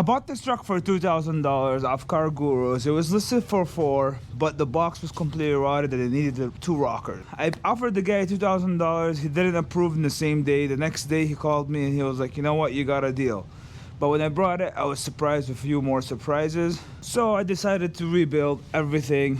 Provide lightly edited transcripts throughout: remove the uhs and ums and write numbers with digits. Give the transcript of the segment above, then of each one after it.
I bought this truck for $2,000 off Car Gurus. It was listed for $4,000, but the box was completely rotted and it needed 2 rockers. I offered the guy $2,000. He didn't approve in the same day. The next day he called me and he was like, you know what, you got a deal. But when I brought it, I was surprised with a few more surprises. So I decided to rebuild everything,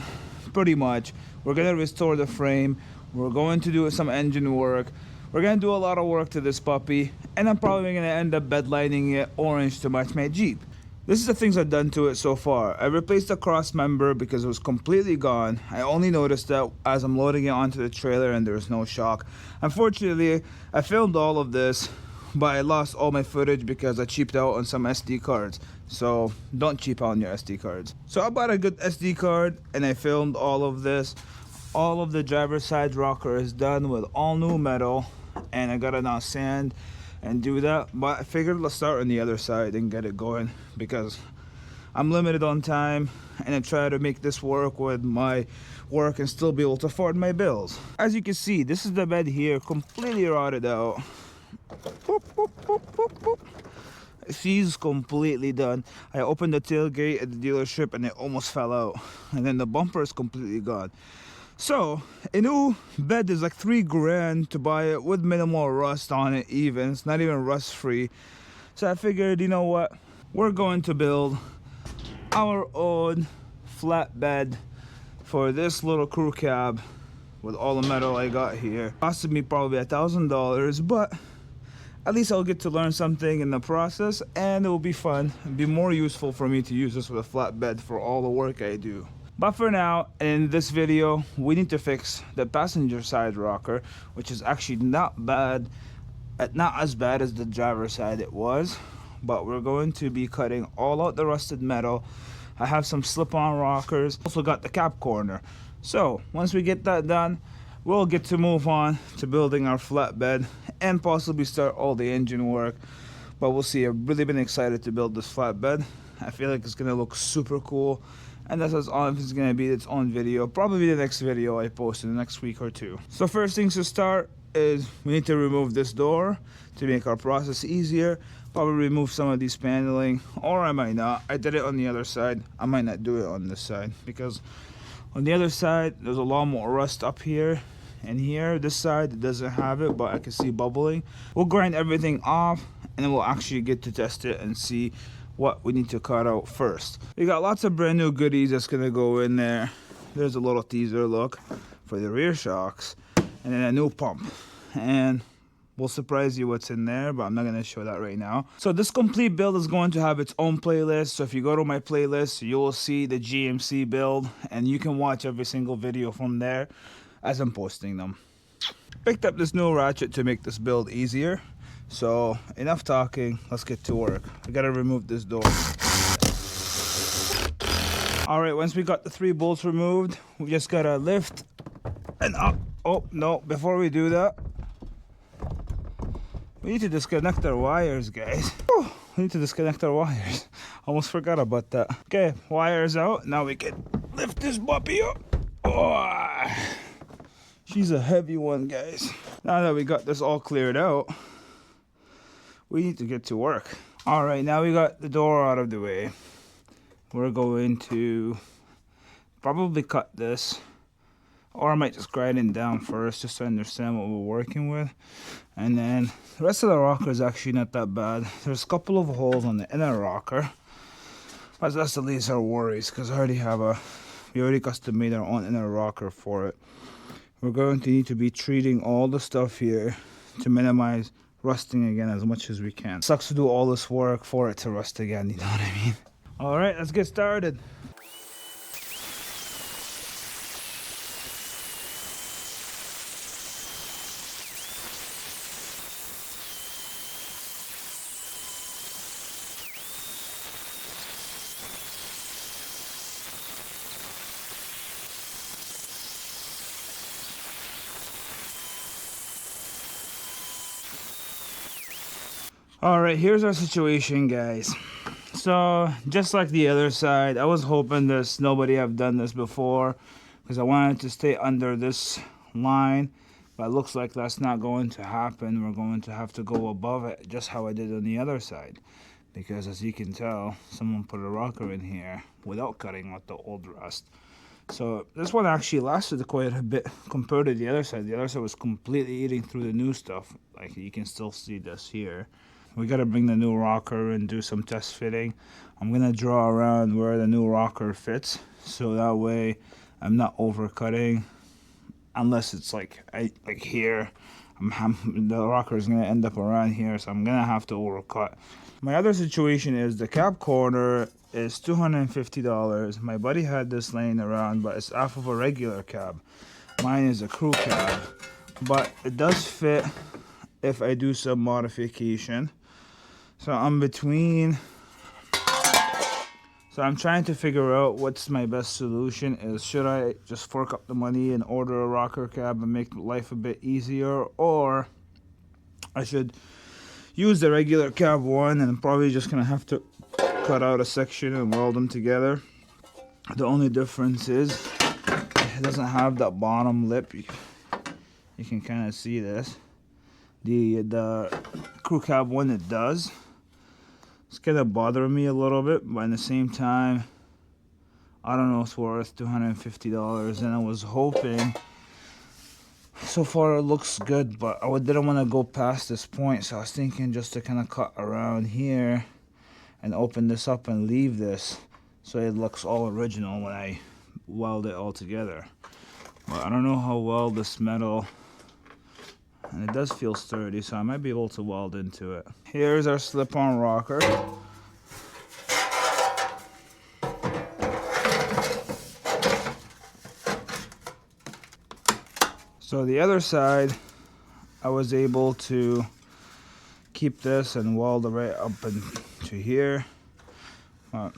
pretty much. We're gonna restore the frame. We're going to do some engine work. We're gonna do a lot of work to this puppy, and I'm probably gonna end up bedlining it orange to match my Jeep. This is the things I've done to it so far. I replaced the cross member because it was completely gone. I only noticed that as I'm loading it onto the trailer and there was no shock. Unfortunately, I filmed all of this, but I lost all my footage because I cheaped out on some SD cards. So don't cheap out on your SD cards. So I bought a good SD card and I filmed all of this. All of the driver's side rocker is done with all new metal, and I gotta now sand and do that. But I figured let's start on the other side and get it going because I'm limited on time, and I try to make this work with my work and still be able to afford my bills. As you can see, this is the bed here, completely rotted out. Boop, boop, boop, boop, boop. She's completely done. I opened the tailgate at the dealership and it almost fell out, and then the bumper is completely gone. So a new bed is like $3,000 to buy it with minimal rust on it. Even it's not even rust free. So I figured, you know what, we're going to build our own flatbed for this little crew cab with all the metal I got here. Costed me probably $1,000, but at least I'll get to learn something in the process, and it will be fun. It'll be more useful for me to use this with a flatbed for all the work I do. But for now, in this video, we need to fix the passenger side rocker, which is actually not as bad as the driver's side it was. But we're going to be cutting all out the rusted metal. I have some slip-on rockers. Also got the cap corner. So once we get that done, we'll get to move on to building our flatbed and possibly start all the engine work. But we'll see. I've really been excited to build this flatbed. I feel like it's gonna look super cool. And that's all it's gonna be its own video. Probably the next video I post in the next week or two. So first things to start is we need to remove this door to make our process easier. Probably remove some of these paneling, or I might not. I did it on the other side. I might not do it on this side because on the other side there's a lot more rust up here and here. This side it doesn't have it, but I can see bubbling. We'll grind everything off and then we'll actually get to test it and see what we need to cut out first. We got lots of brand new goodies that's gonna go in there. There's a little teaser look for the rear shocks, and then a new pump, and we'll surprise you what's in there, but I'm not gonna show that right now. So this complete build is going to have its own playlist. So if you go to my playlist, you will see the GMC build, and you can watch every single video from there as I'm posting them. Picked up this new ratchet to make this build easier. So enough talking, let's get to work. I gotta remove this door. All right, once we got the 3 bolts removed, we just gotta lift and up. Oh no, before we do that, we need to disconnect our wires, guys. Oh, we need to disconnect our wires. Almost forgot about that. Okay, wires out. Now we can lift this puppy up. Oh, she's a heavy one, guys. Now that we got this all cleared out, we need to get to work. All right, now we got the door out of the way. We're going to probably cut this, or I might just grind it down first just to understand what we're working with. And then the rest of the rocker is actually not that bad. There's a couple of holes on the inner rocker, but that's the least our worries because we already custom made our own inner rocker for it. We're going to need to be treating all the stuff here to minimize rusting again as much as we can. Sucks to do all this work for it to rust again, you know what I mean? All right, let's get started. All right, here's our situation, guys. So just like the other side, I was hoping nobody have done this before because I wanted to stay under this line, but it looks like that's not going to happen. We're going to have to go above it just how I did on the other side because as you can tell, someone put a rocker in here without cutting out the old rust. So this one actually lasted quite a bit compared to the other side. The other side was completely eating through the new stuff. Like you can still see this here. We gotta bring the new rocker and do some test fitting. I'm gonna draw around where the new rocker fits, so that way I'm not overcutting, unless it's like here. The rocker is gonna end up around here, so I'm gonna have to overcut. My other situation is the cab corner is $250. My buddy had this laying around, but it's off of a regular cab. Mine is a crew cab, but it does fit if I do some modification. So I'm between. So I'm trying to figure out what's my best solution. Is should I just fork up the money and order a rocker cab and make life a bit easier, or I should use the regular cab one, and I'm probably just gonna have to cut out a section and weld them together. The only difference is it doesn't have that bottom lip. You can kind of see this. The crew cab one, it does. It's gonna bother me a little bit, but at the same time, I don't know, it's worth $250, and I was hoping. So far it looks good, but I didn't want to go past this point, so I was thinking just to kind of cut around here and open this up and leave this so it looks all original when I weld it all together. But I don't know how well this metal, and it does feel sturdy, so I might be able to weld into it. Here's our slip-on rocker. So the other side, I was able to keep this and weld it right up into here. Well,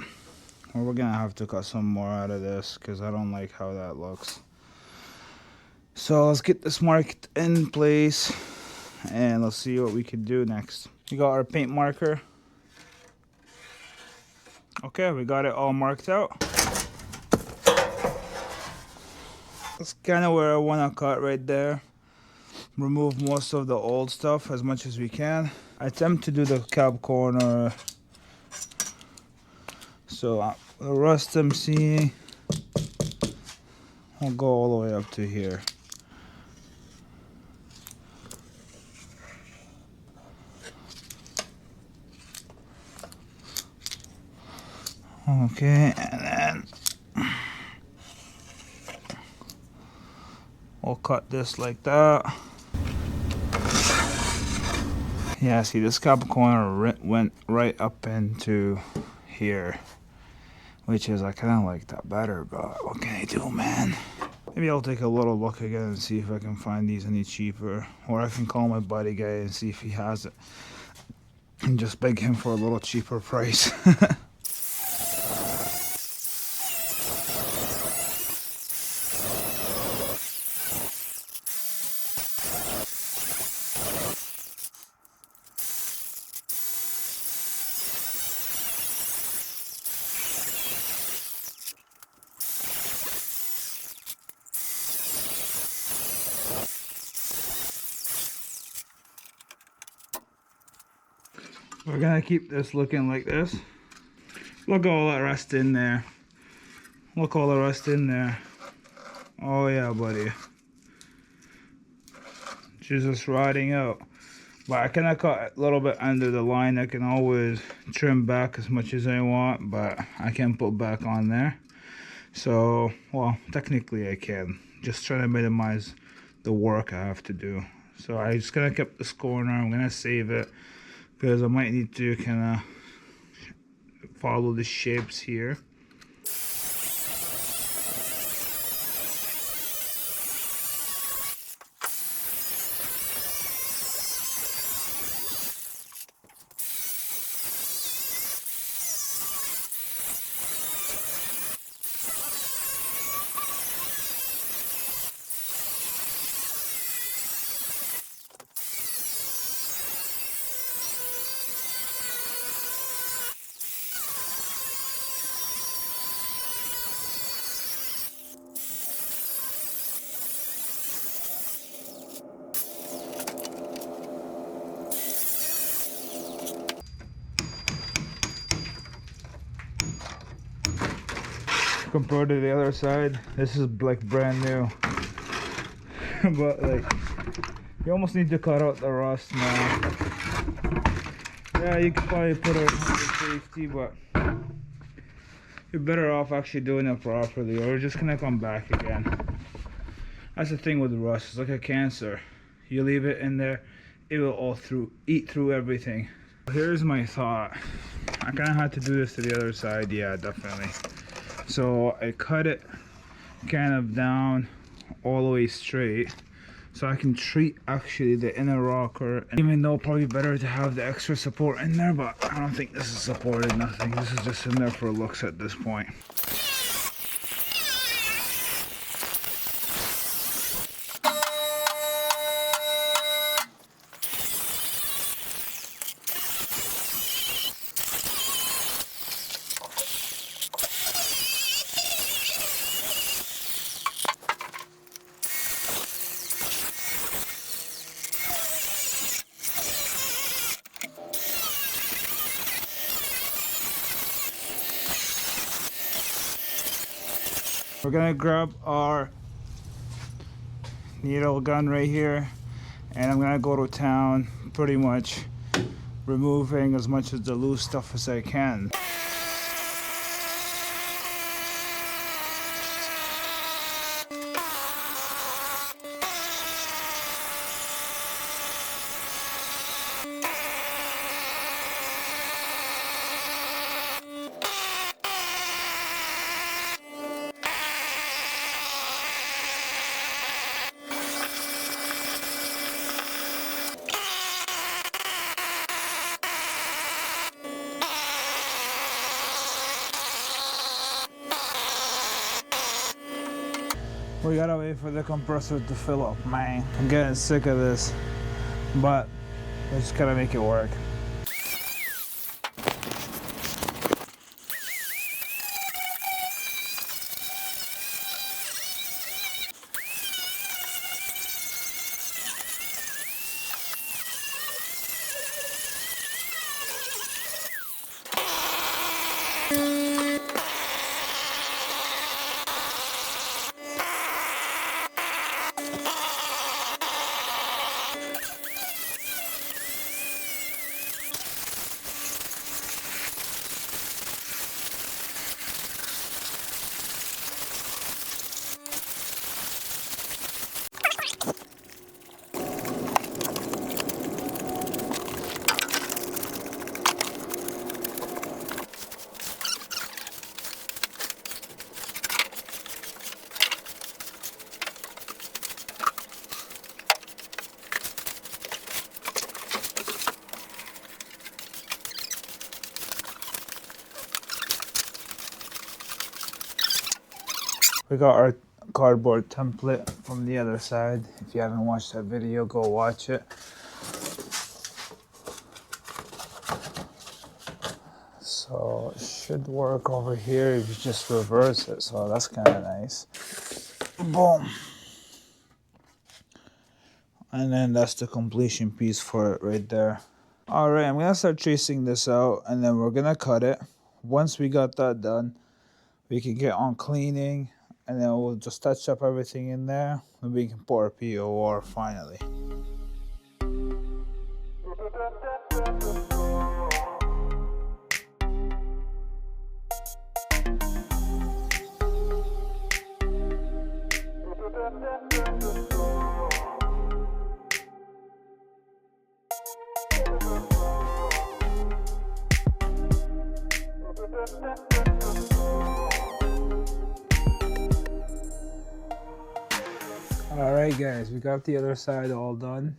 we're gonna have to cut some more out of this because I don't like how that looks. So let's get this marked in place and let's see what we can do next. We got our paint marker. Okay, we got it all marked out. That's kind of where I want to cut right there. Remove most of the old stuff as much as we can. I attempt to do the cab corner. So the rust I'm seeing will go all the way up to here. Okay, and then we'll cut this like that. Yeah, see, this cab corner went right up into here, which is, I kind of like that better, but what can I do, man? Maybe I'll take a little look again and see if I can find these any cheaper, or I can call my buddy guy and see if he has it and just beg him for a little cheaper price. We're gonna keep this looking like this. Look all that rust in there. Look all the rust in there. Oh yeah, buddy. Just rotting out. But I kinda cut a little bit under the line. I can always trim back as much as I want, but I can't put back on there. So, well, technically I can. Just trying to minimize the work I have to do. So I just gonna keep this corner. I'm gonna save it, because I might need to kind of follow the shapes here. compared to the other side. This is like brand new. But like, you almost need to cut out the rust now. Yeah, you could probably put it under safety, but you're better off actually doing it properly, or it's just gonna come back again. That's the thing with rust. It's like a cancer. You leave it in there, it will eat through everything. Here's my thought. I kind of had to do this to the other side. Yeah, definitely. So I cut it kind of down all the way straight, so I can treat actually the inner rocker. And even though probably better to have the extra support in there, but I don't think this is supported, nothing. This is just in there for looks at this point. We're gonna grab our needle gun right here, and I'm gonna go to town, pretty much removing as much of the loose stuff as I can. We gotta wait for the compressor to fill up, man. I'm getting sick of this, but we just gotta make it work. We got our cardboard template from the other side. If you haven't watched that video, go watch it. So it should work over here if you just reverse it. So that's kind of nice. Boom. And then that's the completion piece for it right there. All right, I'm gonna start tracing this out, and then we're gonna cut it. Once we got that done, we can get on cleaning, and then we'll just touch up everything in there, and we can pour POR finally. Alright guys, we got the other side all done.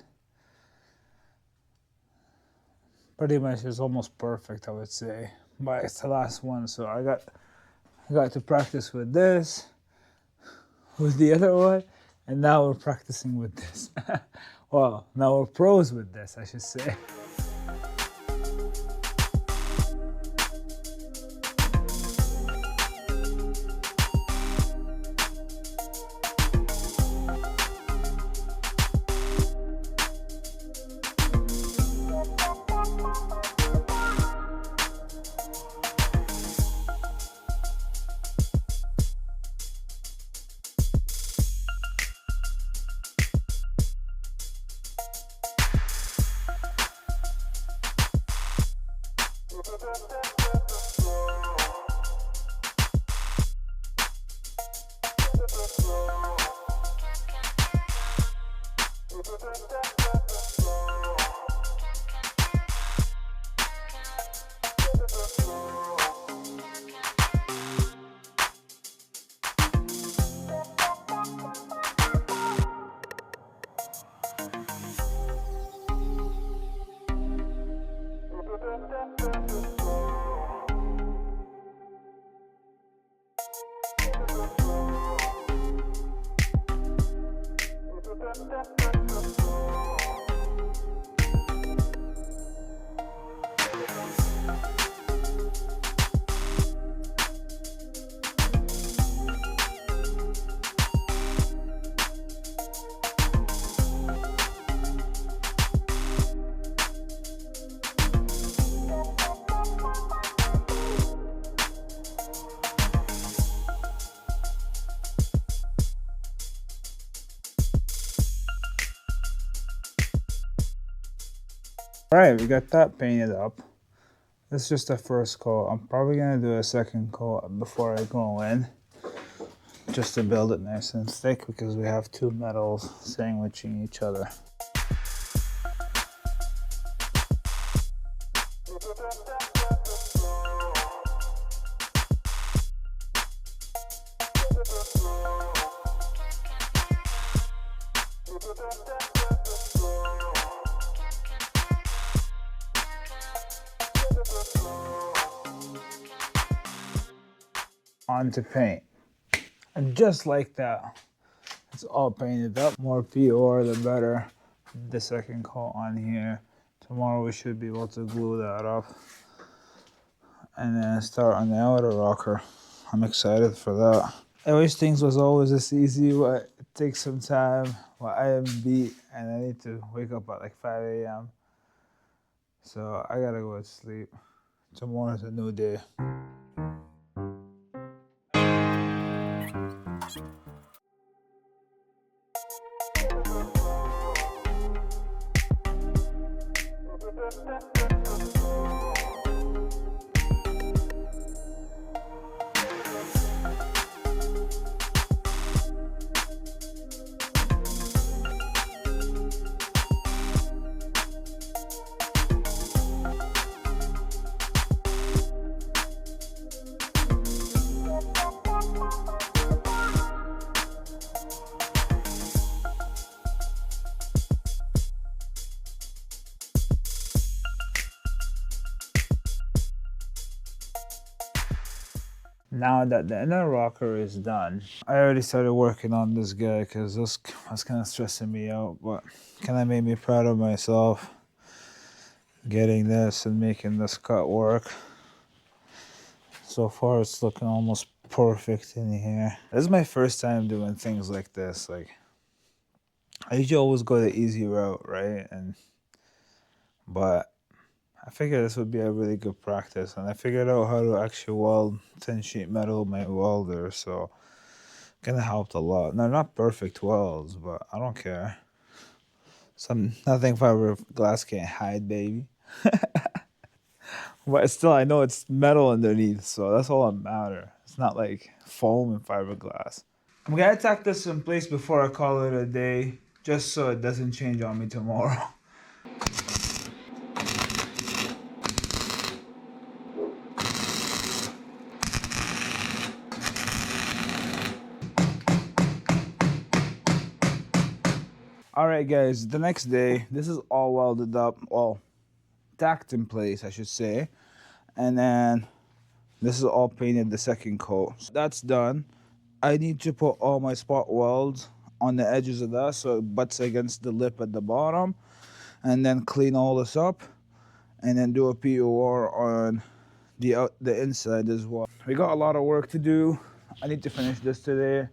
Pretty much it's almost perfect, I would say. But it's the last one, so I got to practice with this, with the other one, and now we're practicing with this. Well, now we're pros with this, I should say. Alright, we got that painted up. This is just the first coat. I'm probably gonna do a second coat before I go in, just to build it nice and thick because we have two metals sandwiching each other. On to paint. And just like that, it's all painted up. More POR, the better. The second coat on here. Tomorrow we should be able to glue that up. And then start on the outer rocker. I'm excited for that. I wish things was always this easy, but it takes some time. Well, I am beat and I need to wake up at like 5 a.m. So I gotta go to sleep. Tomorrow's a new day. Now that the inner rocker is done, I already started working on this guy because this was kind of stressing me out, but kind of made me proud of myself getting this and making this cut work. So far it's looking almost perfect in here. This is my first time doing things like this. Like, I usually always go the easy route, right? But I figured this would be a really good practice, and I figured out how to actually weld 10 sheet metal with my welder, so it kind of helped a lot. They're not perfect welds, but I don't care. Nothing fiberglass can't hide, baby. But still, I know it's metal underneath, so that's all that matters. It's not like foam and fiberglass. I'm gonna tack this in place before I call it a day, just so it doesn't change on me tomorrow. Alright guys, the next day, this is all welded up, well, tacked in place I should say, and then this is all painted the second coat. So that's done. I need to put all my spot welds on the edges of that so it butts against the lip at the bottom, and then clean all this up, and then do a POR on the inside as well. We got a lot of work to do. I need to finish this today.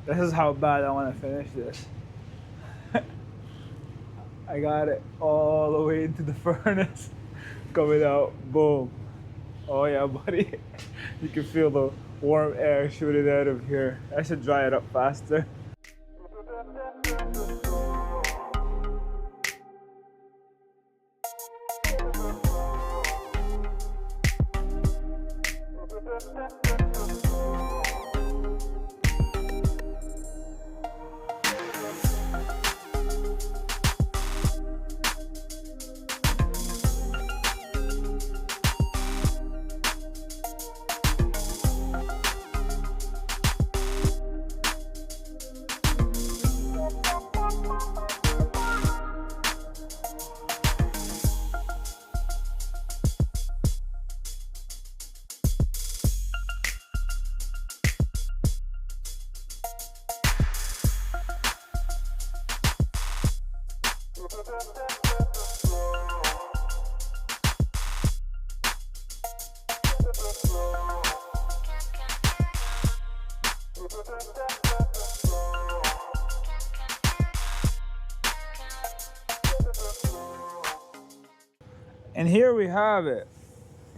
This is how bad I want to finish this. I got it all the way into the furnace, coming out, boom. Oh yeah, buddy. You can feel warm air shooting out of here. I should dry it up faster. And here we have it.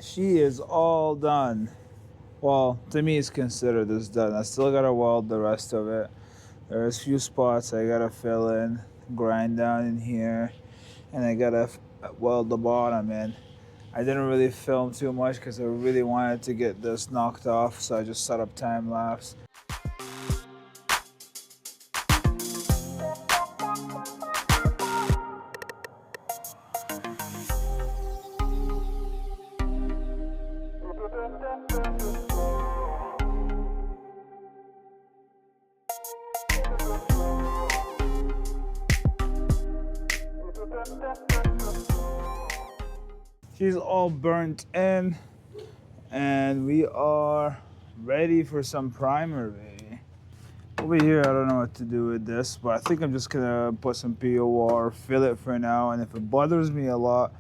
She is all done. Well, to me, it's considered as done. I still gotta weld the rest of it. There's a few spots I gotta fill in, grind down in here, and I gotta weld the bottom in. I didn't really film too much because I really wanted to get this knocked off, so I just set up time lapse. She's all burnt in, and we are ready for some primer, baby. Over here, I don't know what to do with this, but I think I'm just gonna put some POR, fill it for now, and if it bothers me a lot,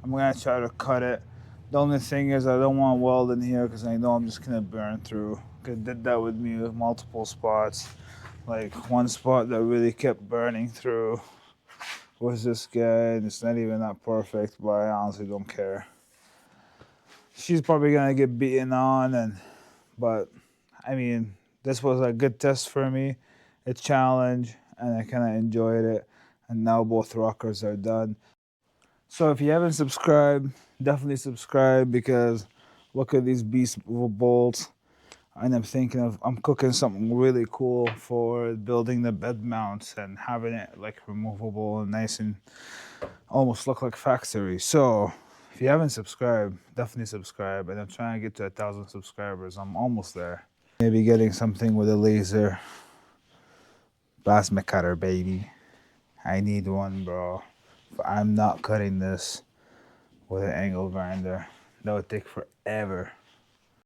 I'm gonna try to cut it. The only thing is I don't want weld in here because I know I'm just gonna burn through. Cause did that with me with multiple spots. Like one spot that really kept burning through was this guy, and it's not even that perfect, but I honestly don't care. She's probably gonna get beaten on, but I mean, this was a good test for me, a challenge, and I kind of enjoyed it. And now both rockers are done. So if you haven't subscribed, definitely subscribe because look at these beast bolts. And I'm cooking something really cool for building the bed mounts and having it like removable and nice and almost look like factory. So if you haven't subscribed, definitely subscribe. And I'm trying to get to 1,000 subscribers. I'm almost there. Maybe getting something with a laser plasma cutter, baby. I need one, bro. I'm not cutting this with an angle grinder. That would take forever.